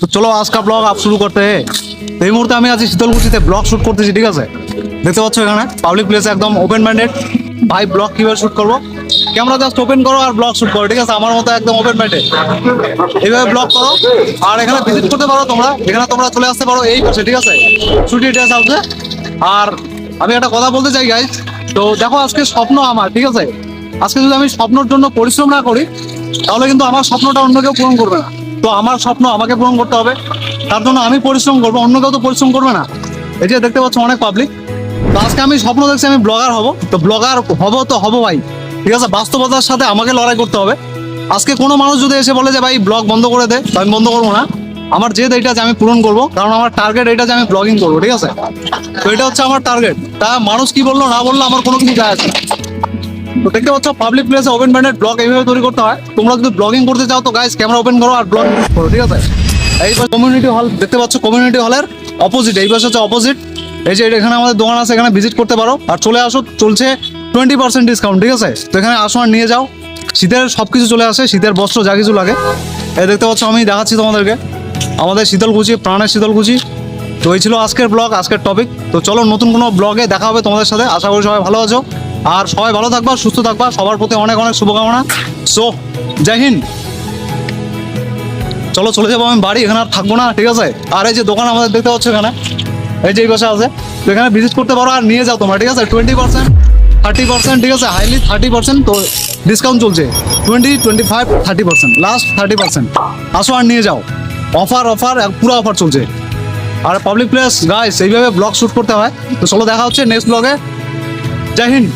तो चलो आज का ब्लॉग आप शुरू करते हैं। तो এই মুহূর্তে আমি আছি শীতলকুচিতে ব্লগ শুট করতেছি, ঠিক আছে? দেখতে পাচ্ছ এখানে পাবলিক প্লেসে একদম ওপেন মাইন্ডেড। ভাই ব্লগ কিভাবে শুট করবো, ক্যামেরা জাস্ট ওপেন করো আর ব্লগ শুট করো, ঠিক আছে? আমার মতো একদম ওপেন মাইন্ডেড এইভাবে ব্লগ করো। আর এখানে ভিজিট করতে পারো তোমরা, এখানে তোমরা চলে আসতে পারো এই পাশে, ঠিক আছে? ছুটি ড্রেস হাউসে। আর আমি একটা কথা বলতে চাই গাইজ, তো দেখো আজকে স্বপ্ন আমার, ঠিক আছে? আজকে যদি আমি স্বপ্নের জন্য পরিশ্রম না করি তাহলে কিন্তু আমার স্বপ্নটা অন্য কেউ পূরণ করবে না। তো আমার স্বপ্ন আমাকে পূরণ করতে হবে, তার জন্য আমি পরিশ্রম করবো, অন্য কেউ তো পরিশ্রম করবে না। এই যে দেখতে পাচ্ছ অনেক পাবলিক। তো আজকে আমি স্বপ্ন দেখছি আমি ব্লগার হব, তো ব্লগার হব তো হব ভাই, ঠিক আছে? বাস্তবতার সাথে আমাকে লড়াই করতে হবে। আজকে কোনো মানুষ যদি এসে বলে যে ভাই ব্লগ বন্ধ করে দে, তো আমি বন্ধ করবো না। আমার জেদ এইটা যে আমি পূরণ করবো, কারণ আমার টার্গেট এটা যে আমি ব্লগিং করবো, ঠিক আছে? তো এটা হচ্ছে আমার টার্গেট। তা মানুষ কি বললো না বললো আমার কোনো কিছু যায় আসে না। তো দেখতে পাচ্ছ পাবলিক প্লেসে ওপেন মাইন্ডেড ব্লগ এইভাবে তৈরি করতে হয়। তোমরা যদি ব্লগিং করতে চাও তো গাইস ক্যামেরা ওপেন করো আর ব্লগ করো, ঠিক আছে? এই কমিউনিটি হল দেখতে পাচ্ছ, কমিউনিটি হলের অপোজিট, এই পাশে হচ্ছে অপোজিট। এই যে এখানে আমাদের দোকান আছে, এখানে ভিজিট করতে পারো। আর চলে আসো, চলছে 20% ডিসকাউন্ট, ঠিক আছে? তো এখানে আসো আর নিয়ে যাও। শীতের সবকিছু চলে আসে, শীতের বস্ত্র যা কিছু লাগে। এই দেখতে পাচ্ছ আমি দেখাচ্ছি তোমাদেরকে আমাদের শীতলকুচি, প্রাণের শীতলকুচি। তো এই ছিল আজকের ব্লগ, আজকের টপিক। তো চলো নতুন কোনো ব্লগে দেখা হবে তোমাদের সাথে। আশা করি সবাই ভালো আছো, আর সবাই ভালো থাকবা, সুস্থ থাকবা। সবার প্রতি অনেক অনেক শুভকামনা। সো জয় হিন্দ। চলো চলে যাবো আমি বাড়ি, এখানে আর থাকবো না, ঠিক আছে? আর এই যে দোকান আমাদের দেখতে পাচ্ছ এখানে, এই যে এই বসে আছে, তো এখানে ভিজিট করতে পারো আর নিয়ে যাও তোমরা, ঠিক আছে? 20%, 30%, ঠিক আছে? হাইলি 30%। তো ডিসকাউন্ট চলছে 20, 25, 30%, লাস্ট 30%। আসো আর নিয়ে যাও। অফার অফার পুরো অফার চলছে। আর পাবলিক প্লেস গাইস এইভাবে ব্লগ শুট করতে হয়। তো চলো দেখা হচ্ছে নেক্সট ব্লগে। জয় হিন্দ।